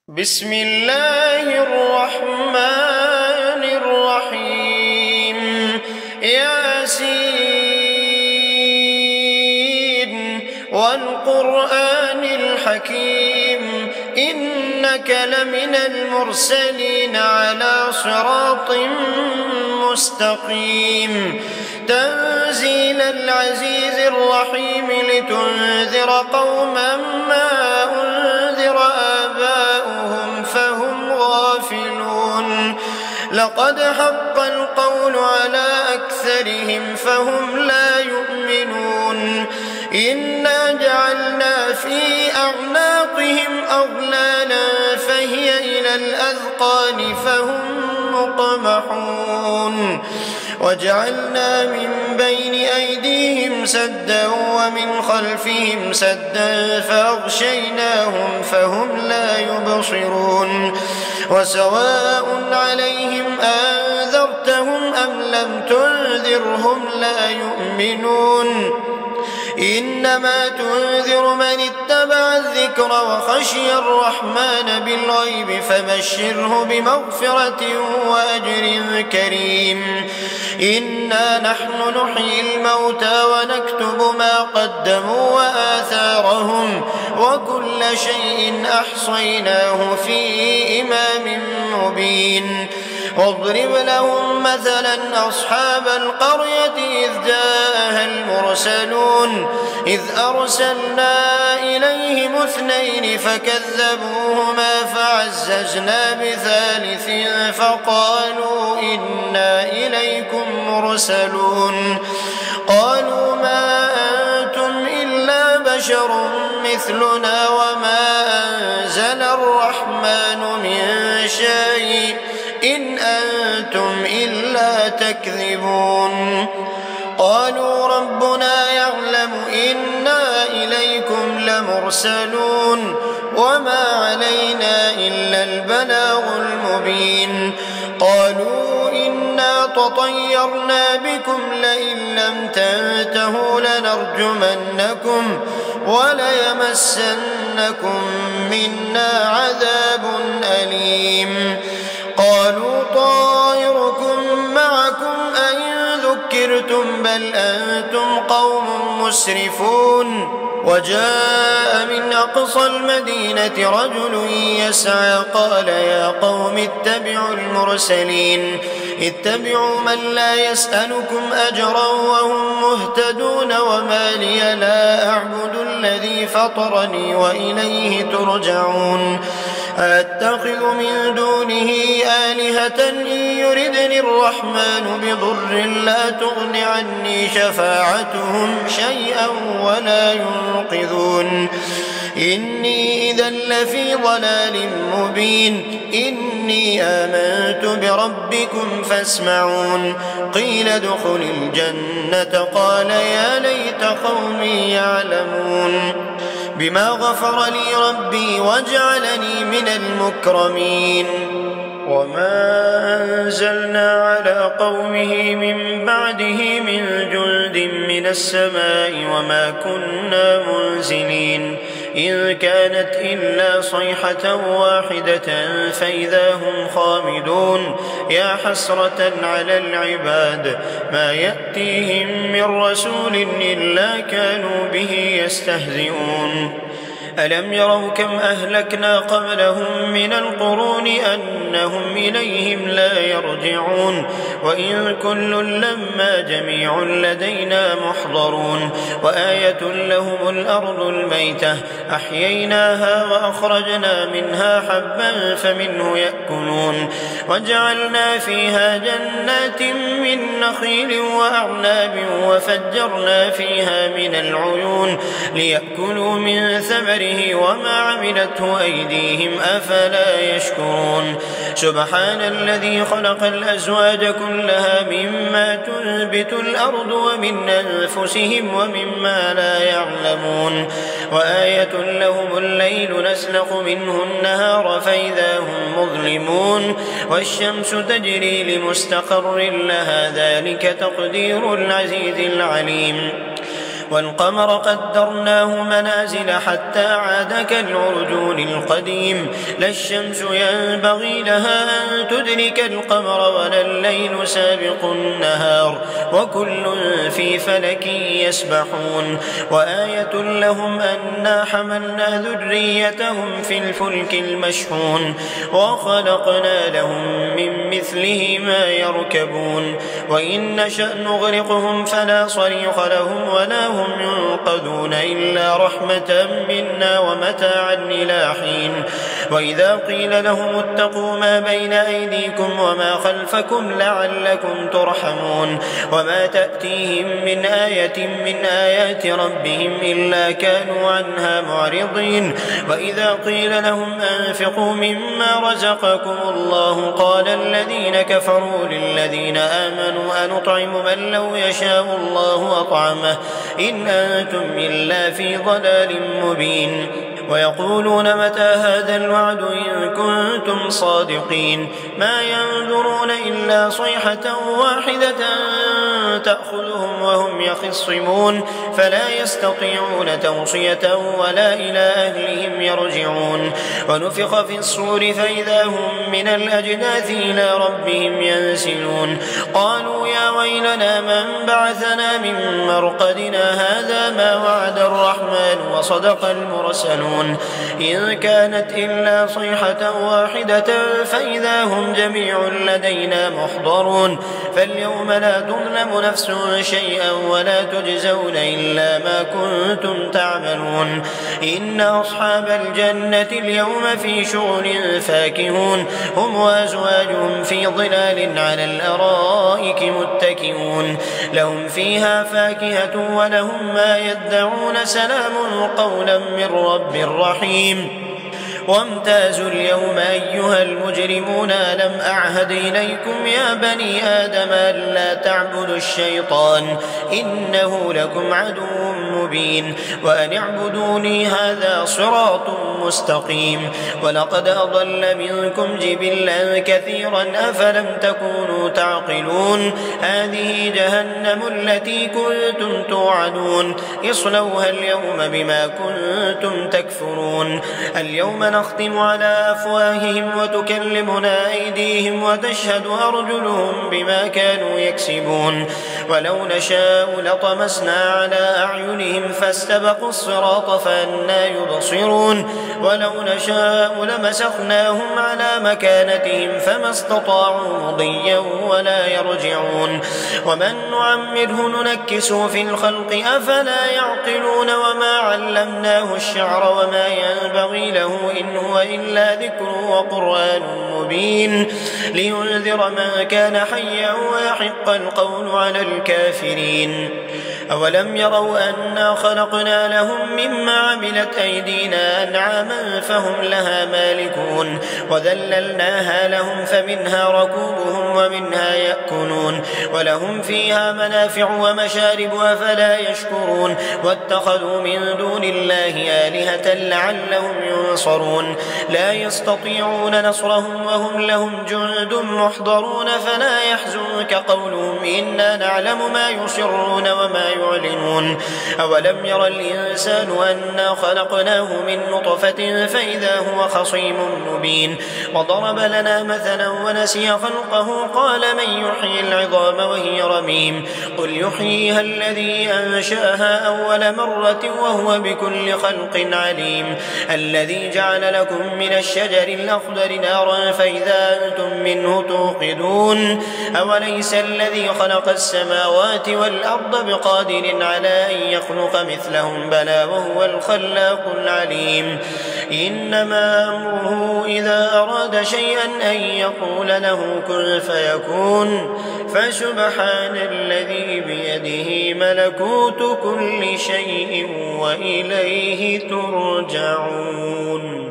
بسم الله الرحمن الرحيم ياسين والقرآن الحكيم إنك لمن المرسلين على صراط مستقيم تنزيل العزيز الرحيم لتنذر قوما ما أنذر آباؤهم فهم غافلون لقد حق القول على أكثرهم فهم لا يؤمنون إنا جعلنا في أعناقهم أغلالا فهي إلى الأذقان فهم مقمحون وجعلنا من بين أيديهم سدا ومن خلفهم سدا فأغشيناهم فهم لا يبصرون وسواء عليهم أنذرتهم أم لم تنذرهم لا يؤمنون إنما تنذر من اتبع الذكر وخشي الرحمن بالغيب فبشره بمغفرة وأجر كريم إنا نحن نحيي الموتى ونكتب ما قدموا وآثارهم وكل شيء أحصيناه في إمام مبين واضرب لهم مثلا أصحاب القرية إذ جاءها المرسلون إذ أرسلنا إليهم اثنين فكذبوهما فعززنا بثالث فقالوا إنا إليكم مرسلون قالوا ما أنتم إلا بشر مثلنا وما أنزل الرحمن من شيء إن أنتم إلا تكذبون قالوا ربنا يعلم إنا إليكم لمرسلون وما علينا إلا البلاغ المبين قالوا إنا تطيرنا بكم لئن لم تنتهوا لنرجمنكم وليمسنكم منا عذاب أليم قالوا طائركم معكم أئن ذكرتم بل أنتم قوم مسرفون وجاء من أقصى المدينة رجل يسعى قال يا قوم اتبعوا المرسلين اتبعوا من لا يسألكم أجرا وهم مهتدون وما لي لا أعبد الذي فطرني وإليه ترجعون أتخذ من دونه آلهة إن يردني الرحمن بضر لا تغن عني شفاعتهم شيئا ولا ينقذون إني إذا لفي ضلال مبين إني آمنت بربكم فاسمعون قيل ادخل الجنة قال يا ليت قومي يعلمون بما غفر لي ربي وجعلني من المكرمين وما أنزلنا على قومه من بعده من جند من السماء وما كنا منزلين إن كانت إلا صيحة واحدة فإذا هم خامدون يا حسرة على العباد ما يأتيهم من رسول إلا كانوا به يستهزئون ألم يروا كم أهلكنا قبلهم من القرون أنهم إليهم لا يرجعون وإن كل لما جميع لدينا محضرون وآية لهم الأرض الميتة أحييناها وأخرجنا منها حبا فمنه يأكلون وجعلنا فيها جنات من نخيل وأعناب وفجرنا فيها من العيون ليأكلوا من ثمره وما عملته أيديهم أفلا يشكرون سبحان الذي خلق الأزواج كلها مما تنبت الأرض ومن أنفسهم ومما لا يعلمون وآية لهم الليل نسلخ منه النهار فإذا هم مظلمون والشمس تجري لمستقر لها ذلك تقدير العزيز العليم والقمر قدرناه منازل حتى عاد كالعرجون القديم لا الشمس ينبغي لها أن تدرك القمر ولا الليل سابق النهار وكل في فلك يسبحون وآية لهم أنا حملنا ذريتهم في الفلك المشحون وخلقنا لهم من مثله ما يركبون وإن نشأ نغرقهم فلا صريخ لهم ولا هم ينقذون إلا رحمة منا ومتاعا إلى حين وإذا قيل لهم اتقوا ما بين أيديكم وما خلفكم لعلكم ترحمون وما تأتيهم من آية من آيات ربهم إلا كانوا عنها معرضين وإذا قيل لهم أنفقوا مما رزقكم الله قال الذين كفروا للذين آمنوا أنطعم من لو يشاء الله أطعمه إن أنتم إلا في ضلال مبين ويقولون متى هذا الوعد إن كنتم صادقين ما ينظرون إلا صيحة واحدة تأخذهم وهم يخصمون فلا يستطيعون توصية ولا إلى أهلهم يرجعون ونفخ في الصور فإذا هم من الأجداث إلى ربهم ينسلون قالوا يا ويلنا من بعثنا من مرقدنا هذا ما وعد الرحمن وصدق المرسلون إن كانت إلا صيحة واحدة فإذا هم جميع لدينا محضرون فاليوم لا تظلم نفس شيئا ولا تجزون إلا ما كنتم تعملون إن أصحاب الجنة اليوم في شغل فاكهون هم وأزواجهم في ظلال على الأرائك متكئون لهم فيها فاكهة ولهم ما يدعون سلام قولا من رب رحيم وامتازوا اليوم أيها المجرمون ألم أعهد إليكم يا بني آدم ألا تعبدوا الشيطان إنه لكم عدو مبين وأن اعبدوني هذا صراط مستقيم ولقد أضل منكم جبلا كثيرا أفلم تكونوا تعقلون هذه جهنم التي كنتم توعدون اصلوها اليوم بما كنتم تكفرون اليوم نختم على أفواههم وتكلمنا أيديهم وتشهد أرجلهم بما كانوا يكسبون ولو نشاء لطمسنا على أعينهم فاستبقوا الصراط فأنى يبصرون ولو نشاء لمسخناهم على مكانتهم فما استطاعوا مضيا ولا يرجعون ومن نعمره ننكسه في الخلق أفلا يعقلون وما علمناه الشعر وما ينبغي له إن هو إلا ذكر وقرآن مبين لينذر من كان حيا ويحق القول على الكافرين أولم يروا أنا خلقنا لهم مما عملت أيدينا أنعاما فهم لها مالكون وذللناها لهم فمنها ركوبهم ومنها يأكلون ولهم فيها منافع ومشارب أفلا يشكرون واتخذوا من دون الله آلهة لعلهم ينصرون لا يستطيعون نصرهم وهم لهم جند محضرون فلا يحزنك قولهم إنا نعلم ما يسرون وما يعلنون أولم ير الإنسان أنا خلقناه من نطفة فإذا هو خصيم مبين وضرب لنا مثلا ونسي خلقه قال من يحيي العظام وهي رميم قل يحييها الذي أنشأها أول مرة وهو بكل خلق عليم الذي جعل لكم من الشجر الأخضر نارا فإذا أنتم منه توقدون أوليس الذي خلق السماوات والأرض بقادر على أن يخلق مثلهم بلى وهو الخلاق العليم إنما أمره إذا أراد شيئا أن يقول له كن فيكون فسبحان الذي بيده ملكوت كل شيء وإليه ترجعون.